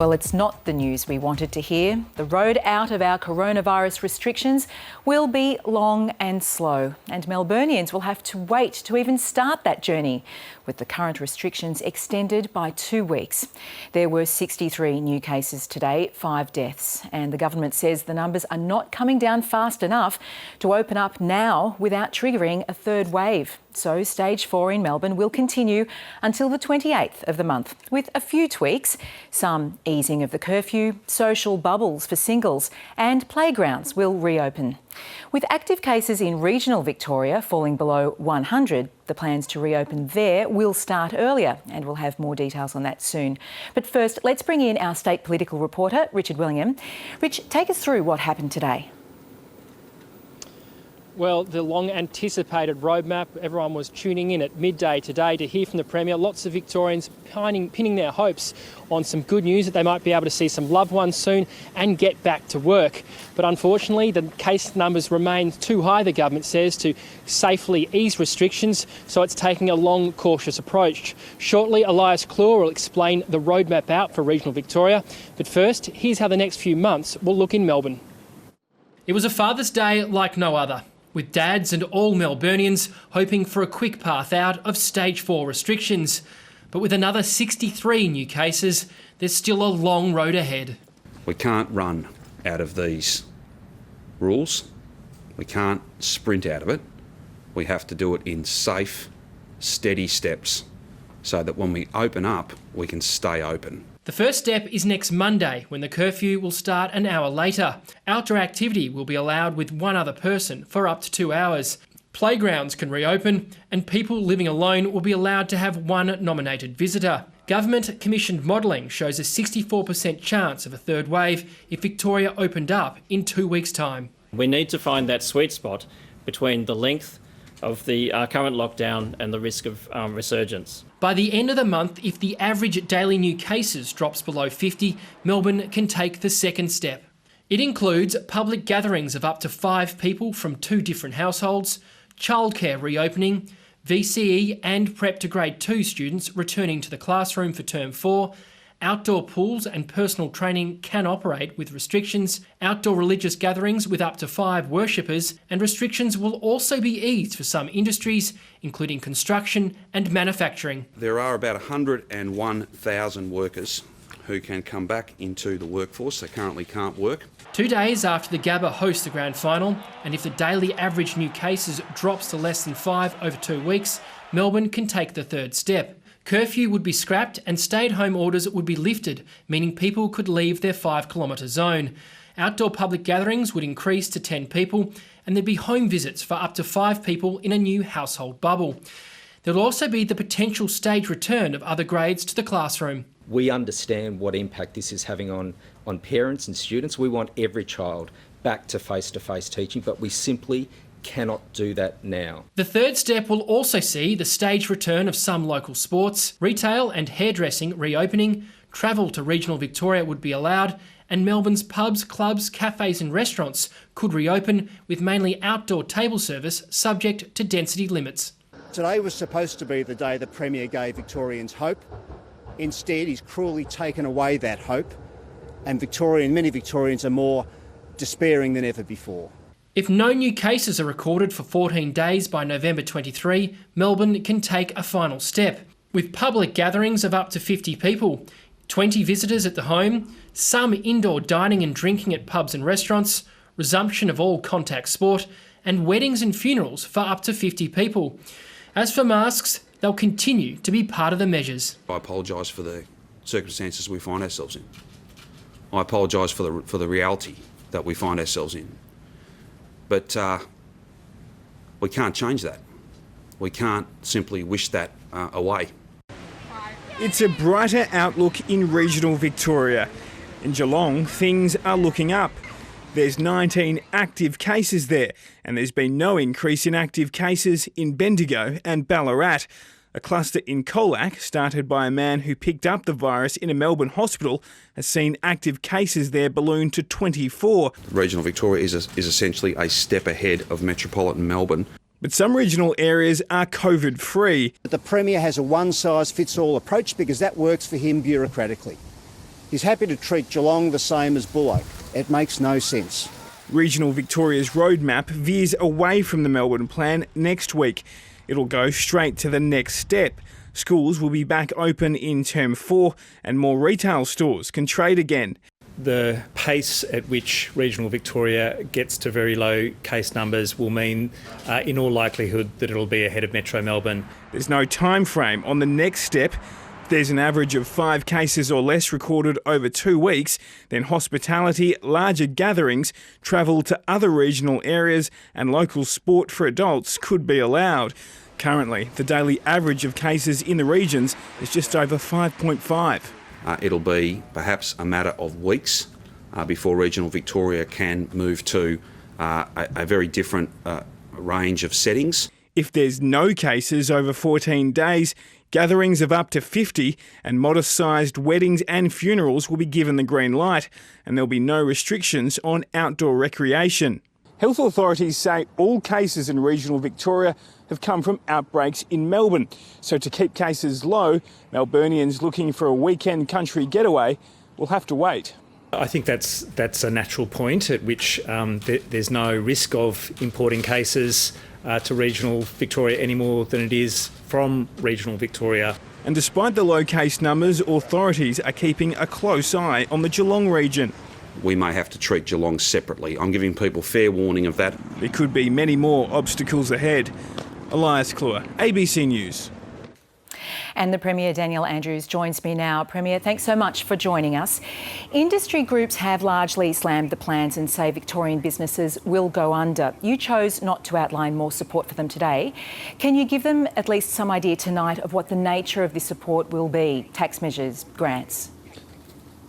Well, it's not the news we wanted to hear. The road out of our coronavirus restrictions will be long and slow, and Melburnians will have to wait to even start that journey, with the current restrictions extended by 2 weeks. There were 63 new cases today, 5 deaths, and the government says the numbers are not coming down fast enough to open up now without triggering a third wave. So stage 4 in Melbourne will continue until the 28th of the month, with a few tweaks, some easing of the curfew, social bubbles for singles, and playgrounds will reopen. With active cases in regional Victoria falling below 100, the plans to reopen there will start earlier, and we'll have more details on that soon. But first, let's bring in our state political reporter, Richard Willingham. Rich, take us through what happened today. Well, the long-anticipated roadmap, everyone was tuning in at midday today to hear from the Premier. Lots of Victorians pinning their hopes on some good news that they might be able to see some loved ones soon and get back to work. But unfortunately, the case numbers remain too high, the government says, to safely ease restrictions, so it's taking a long, cautious approach. Shortly, Elias Clure will explain the roadmap out for regional Victoria. But first, here's how the next few months will look in Melbourne. It was a Father's Day like no other, with dads and all Melburnians hoping for a quick path out of stage 4 restrictions. But with another 63 new cases, there's still a long road ahead. We can't run out of these rules. We can't sprint out of it. We have to do it in safe, steady steps so that when we open up, we can stay open. The first step is next Monday, when the curfew will start an hour later. Outdoor activity will be allowed with one other person for up to 2 hours. Playgrounds can reopen, and people living alone will be allowed to have one nominated visitor. Government-commissioned modelling shows a 64% chance of a third wave if Victoria opened up in 2 weeks' time. We need to find that sweet spot between the length of the current lockdown and the risk of resurgence. By the end of the month, if the average daily new cases drops below 50, Melbourne can take the second step. It includes public gatherings of up to 5 people from 2 different households, childcare reopening, VCE and Prep to Grade 2 students returning to the classroom for Term 4, outdoor pools and personal training can operate with restrictions, outdoor religious gatherings with up to 5 worshippers, and restrictions will also be eased for some industries, including construction and manufacturing. There are about 101,000 workers who can come back into the workforce. They currently can't work. 2 days after the Gabba hosts the grand final, and if the daily average new cases drops to less than 5 over 2 weeks, Melbourne can take the third step. Curfew would be scrapped and stay-at-home orders would be lifted, meaning people could leave their 5-kilometre zone. Outdoor public gatherings would increase to 10 people, and there'd be home visits for up to 5 people in a new household bubble. There'll also be the potential stage return of other grades to the classroom. We understand what impact this is having on parents and students. We want every child back to face-to-face teaching, but we simply cannot do that now. The third step will also see the staged return of some local sports, retail and hairdressing reopening, travel to regional Victoria would be allowed, and Melbourne's pubs, clubs, cafes and restaurants could reopen with mainly outdoor table service subject to density limits. Today was supposed to be the day the Premier gave Victorians hope. Instead, he's cruelly taken away that hope, and many Victorians are more despairing than ever before. If no new cases are recorded for 14 days by November 23, Melbourne can take a final step, with public gatherings of up to 50 people, 20 visitors at the home, some indoor dining and drinking at pubs and restaurants, resumption of all contact sport, and weddings and funerals for up to 50 people. As for masks, they'll continue to be part of the measures. I apologise for the circumstances we find ourselves in. I apologise for the reality that we find ourselves in. But we can't change that. We can't simply wish that away. It's a brighter outlook in regional Victoria. In Geelong, things are looking up. There's 19 active cases there, and there's been no increase in active cases in Bendigo and Ballarat. A cluster in Colac, started by a man who picked up the virus in a Melbourne hospital, has seen active cases there balloon to 24. Regional Victoria is essentially a step ahead of metropolitan Melbourne. But some regional areas are COVID-free. The Premier has a one-size-fits-all approach because that works for him bureaucratically. He's happy to treat Geelong the same as Bullock. It makes no sense. Regional Victoria's roadmap veers away from the Melbourne plan next week. It'll go straight to the next step. Schools will be back open in Term 4 and more retail stores can trade again. The pace at which regional Victoria gets to very low case numbers will mean, in all likelihood, that it'll be ahead of Metro Melbourne. There's no time frame on the next step. If there's an average of 5 cases or less recorded over 2 weeks, then hospitality, larger gatherings, travel to other regional areas and local sport for adults could be allowed. Currently, the daily average of cases in the regions is just over 5.5. It'll be perhaps a matter of weeks before regional Victoria can move to a very different range of settings. If there's no cases over 14 days, gatherings of up to 50 and modest-sized weddings and funerals will be given the green light, and there'll be no restrictions on outdoor recreation. Health authorities say all cases in regional Victoria have come from outbreaks in Melbourne. So to keep cases low, Melburnians looking for a weekend country getaway will have to wait. I think that's a natural point at which there's no risk of importing cases to regional Victoria any more than it is from regional Victoria. And despite the low case numbers, authorities are keeping a close eye on the Geelong region. We may have to treat Geelong separately. I'm giving people fair warning of that. There could be many more obstacles ahead. Elias Clure, ABC News. And the Premier, Daniel Andrews, joins me now. Premier, thanks so much for joining us. Industry groups have largely slammed the plans and say Victorian businesses will go under. You chose not to outline more support for them today. Can you give them at least some idea tonight of what the nature of this support will be? Tax measures, grants?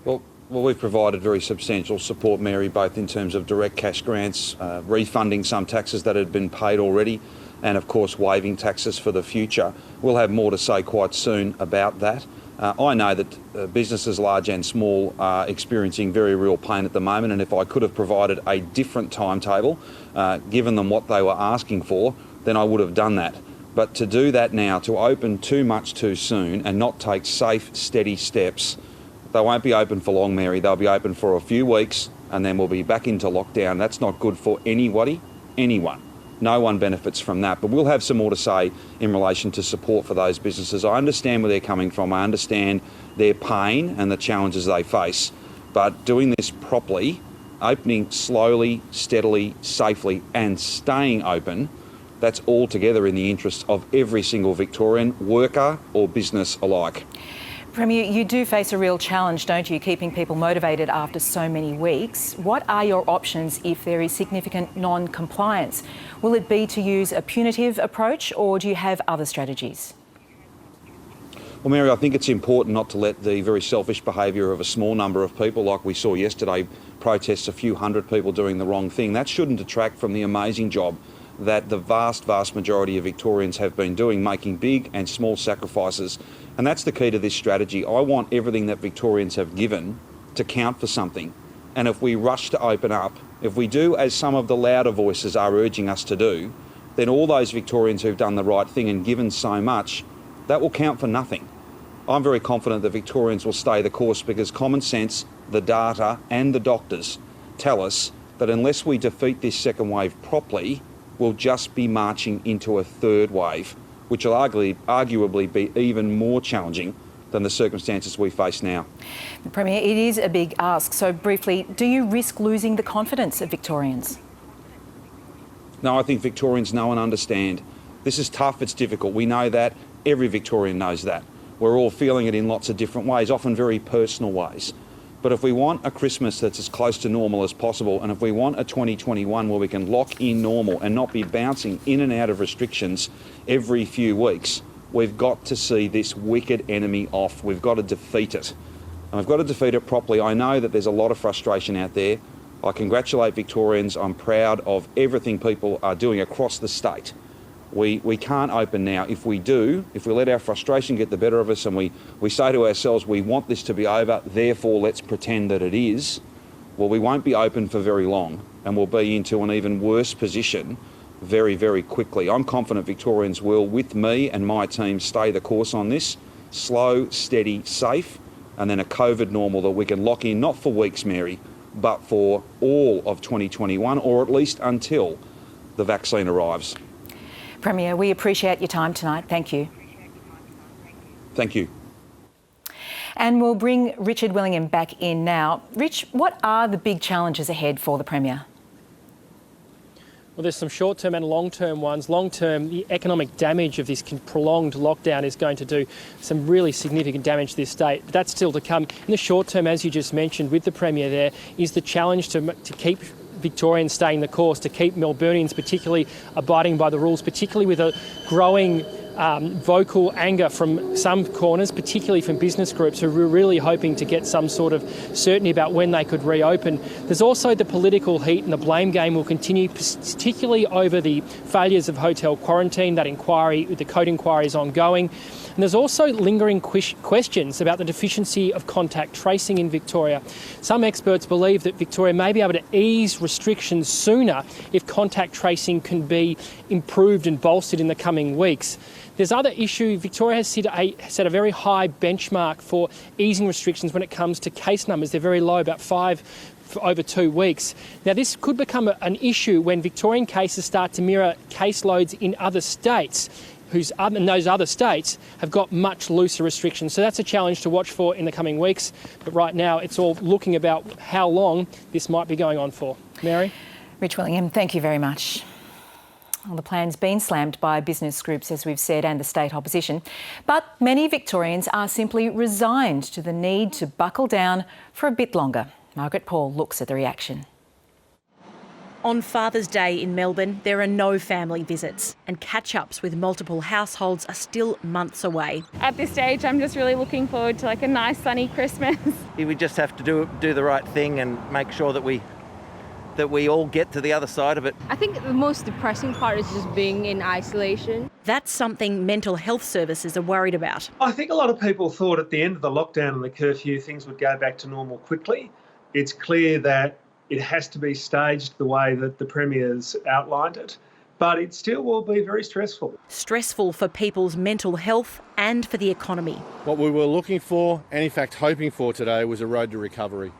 Well, we've provided very substantial support, Mary, both in terms of direct cash grants, refunding some taxes that had been paid already, and of course waiving taxes for the future. We'll have more to say quite soon about that. I know that businesses large and small are experiencing very real pain at the moment, and if I could have provided a different timetable, given them what they were asking for, then I would have done that. But to do that now, to open too much too soon and not take safe, steady steps, they won't be open for long, Mary. They'll be open for a few weeks and then we'll be back into lockdown. That's not good for anybody, anyone. No one benefits from that. But we'll have some more to say in relation to support for those businesses. I understand where they're coming from. I understand their pain and the challenges they face. But doing this properly, opening slowly, steadily, safely and staying open, that's all together in the interest of every single Victorian, worker or business alike. Premier, you do face a real challenge, don't you, keeping people motivated after so many weeks. What are your options if there is significant non-compliance? Will it be to use a punitive approach or do you have other strategies? Well, Mary, I think it's important not to let the very selfish behaviour of a small number of people, like we saw yesterday, protests a few hundred people doing the wrong thing. That shouldn't detract from the amazing job that the vast majority of Victorians have been doing, making big and small sacrifices. And that's the key to this strategy. I want everything that Victorians have given to count for something. And if we rush to open up, if we do as some of the louder voices are urging us to do, then all those Victorians who've done the right thing and given so much, that will count for nothing. I'm very confident that Victorians will stay the course because common sense, the data and the doctors tell us that unless we defeat this second wave properly, we'll just be marching into a third wave, which will arguably be even more challenging than the circumstances we face now. Premier, it is a big ask. So briefly, do you risk losing the confidence of Victorians? No, I think Victorians know and understand. This is tough, it's difficult. We know that. Every Victorian knows that. We're all feeling it in lots of different ways, often very personal ways. But if we want a Christmas that's as close to normal as possible, and if we want a 2021 where we can lock in normal and not be bouncing in and out of restrictions every few weeks, we've got to see this wicked enemy off. We've got to defeat it. And we've got to defeat it properly. I know that there's a lot of frustration out there. I congratulate Victorians. I'm proud of everything people are doing across the state. We can't open now. If we do, if we let our frustration get the better of us and we say to ourselves, we want this to be over, therefore let's pretend that it is, well, we won't be open for very long and we'll be into an even worse position very, very quickly. I'm confident Victorians will, with me and my team, stay the course on this, slow, steady, safe, and then a COVID normal that we can lock in, not for weeks, Mary, but for all of 2021, or at least until the vaccine arrives. Premier, we appreciate your time tonight. Thank you. Thank you. And we'll bring Richard Willingham back in now. Rich, what are the big challenges ahead for the Premier? Well, there's some short-term and long-term ones. Long-term, the economic damage of this prolonged lockdown is going to do some really significant damage to this state. But that's still to come. In the short term, as you just mentioned with the Premier there, is the challenge to keep Victorians staying the course, to keep Melburnians particularly abiding by the rules, particularly with a growing vocal anger from some corners, particularly from business groups who were really hoping to get some sort of certainty about when they could reopen. There's also the political heat, and the blame game will continue, particularly over the failures of hotel quarantine. That inquiry, the code inquiry, is ongoing. And there's also lingering questions about the deficiency of contact tracing in Victoria. Some experts believe that Victoria may be able to ease restrictions sooner if contact tracing can be improved and bolstered in the coming weeks. There's other issue. Victoria has set a very high benchmark for easing restrictions when it comes to case numbers. They're very low, about 5 for over 2 weeks. Now, this could become an issue when Victorian cases start to mirror caseloads in other states, and those other states have got much looser restrictions. So that's a challenge to watch for in the coming weeks. But right now, it's all looking about how long this might be going on for. Mary? Rich Willingham, thank you very much. Well, the plan's been slammed by business groups, as we've said, and the state opposition. But many Victorians are simply resigned to the need to buckle down for a bit longer. Margaret Paul looks at the reaction. On Father's Day in Melbourne, there are no family visits, and catch-ups with multiple households are still months away. At this stage, I'm just really looking forward to like a nice sunny Christmas. We just have to do the right thing and make sure that we all get to the other side of it. I think the most depressing part is just being in isolation. That's something mental health services are worried about. I think a lot of people thought at the end of the lockdown and the curfew things would go back to normal quickly. It's clear that it has to be staged the way that the Premier's outlined it, but it still will be very stressful. Stressful for people's mental health and for the economy. What we were looking for, and in fact hoping for today, was a road to recovery.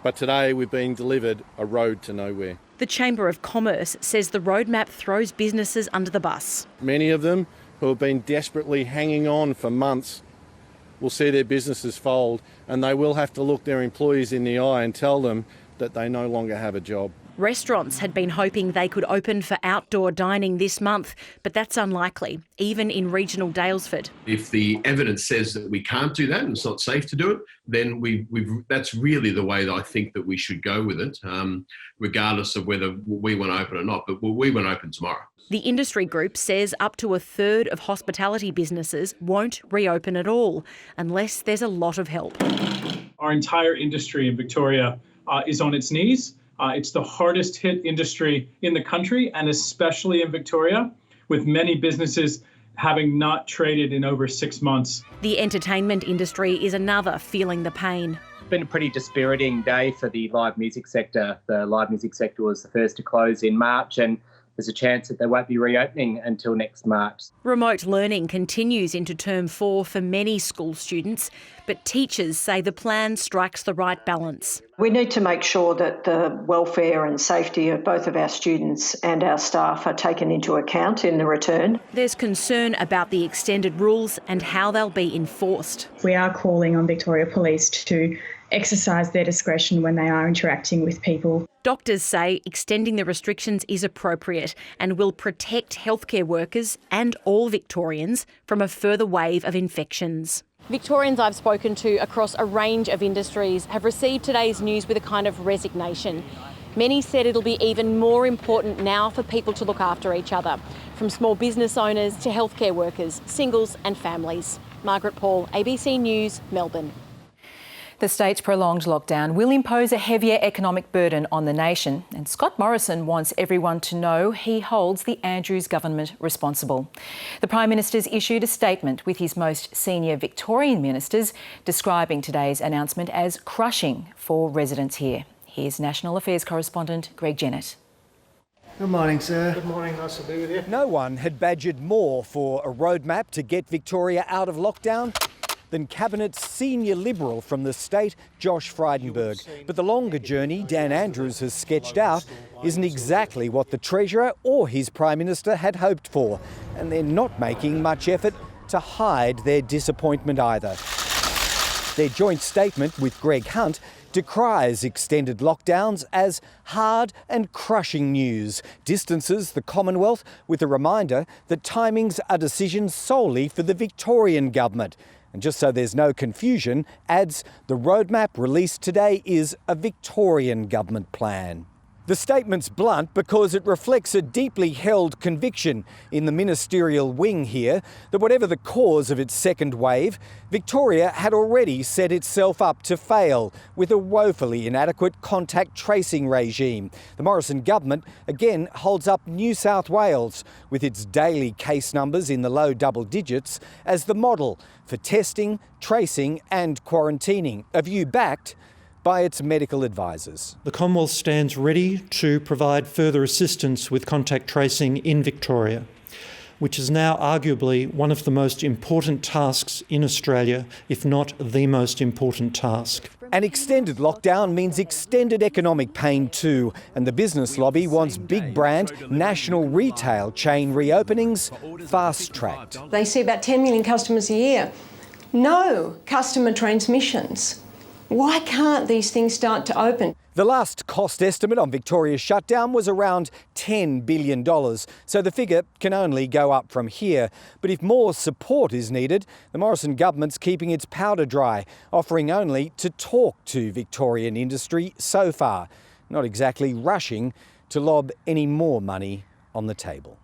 But today we've been delivered a road to nowhere. The Chamber of Commerce says the roadmap throws businesses under the bus. Many of them who have been desperately hanging on for months will see their businesses fold, and they will have to look their employees in the eye and tell them that they no longer have a job. Restaurants had been hoping they could open for outdoor dining this month, but that's unlikely, even in regional Daylesford. If the evidence says that we can't do that and it's not safe to do it, then that's really the way that I think that we should go with it, regardless of whether we want to open or not. But we want to open tomorrow. The industry group says up to a third of hospitality businesses won't reopen at all unless there's a lot of help. Our entire industry in Victoria is on its knees. It's the hardest hit industry in the country, and especially in Victoria, with many businesses having not traded in over 6 months. The entertainment industry is another feeling the pain. It's been a pretty dispiriting day for the live music sector. The live music sector was the first to close in March, and there's a chance that they won't be reopening until next March. Remote learning continues into Term 4 for many school students, but teachers say the plan strikes the right balance. We need to make sure that the welfare and safety of both of our students and our staff are taken into account in the return. There's concern about the extended rules and how they'll be enforced. We are calling on Victoria Police to exercise their discretion when they are interacting with people. Doctors say extending the restrictions is appropriate and will protect healthcare workers and all Victorians from a further wave of infections. Victorians I've spoken to across a range of industries have received today's news with a kind of resignation. Many said it'll be even more important now for people to look after each other, from small business owners to healthcare workers, singles and families. Margaret Paul, ABC News, Melbourne. The state's prolonged lockdown will impose a heavier economic burden on the nation, and Scott Morrison wants everyone to know he holds the Andrews government responsible. The Prime Minister's issued a statement with his most senior Victorian ministers describing today's announcement as crushing for residents here. Here's National Affairs correspondent Greg Jennett. Good morning, sir. Good morning, nice to be with you. No one had badgered more for a roadmap to get Victoria out of lockdown than Cabinet's senior Liberal from the state, Josh Frydenberg. But the longer journey Dan Andrews has sketched out isn't exactly what the Treasurer or his Prime Minister had hoped for, and they're not making much effort to hide their disappointment either. Their joint statement with Greg Hunt decries extended lockdowns as hard and crushing news, distances the Commonwealth with a reminder that timings are decisions solely for the Victorian government. And just so there's no confusion, adds the roadmap released today is a Victorian government plan. The statement's blunt because it reflects a deeply held conviction in the ministerial wing here that whatever the cause of its second wave, Victoria had already set itself up to fail with a woefully inadequate contact tracing regime. The Morrison government again holds up New South Wales with its daily case numbers in the low double digits as the model for testing, tracing and quarantining, a view backed by its medical advisors. The Commonwealth stands ready to provide further assistance with contact tracing in Victoria, which is now arguably one of the most important tasks in Australia, if not the most important task. An extended lockdown means extended economic pain too, and the business lobby wants big brand, national retail chain reopenings fast-tracked. They see about 10 million customers a year. No customer transmissions. Why can't these things start to open? The last cost estimate on Victoria's shutdown was around $10 billion, so the figure can only go up from here. But if more support is needed, the Morrison government's keeping its powder dry, offering only to talk to Victorian industry so far, not exactly rushing to lob any more money on the table.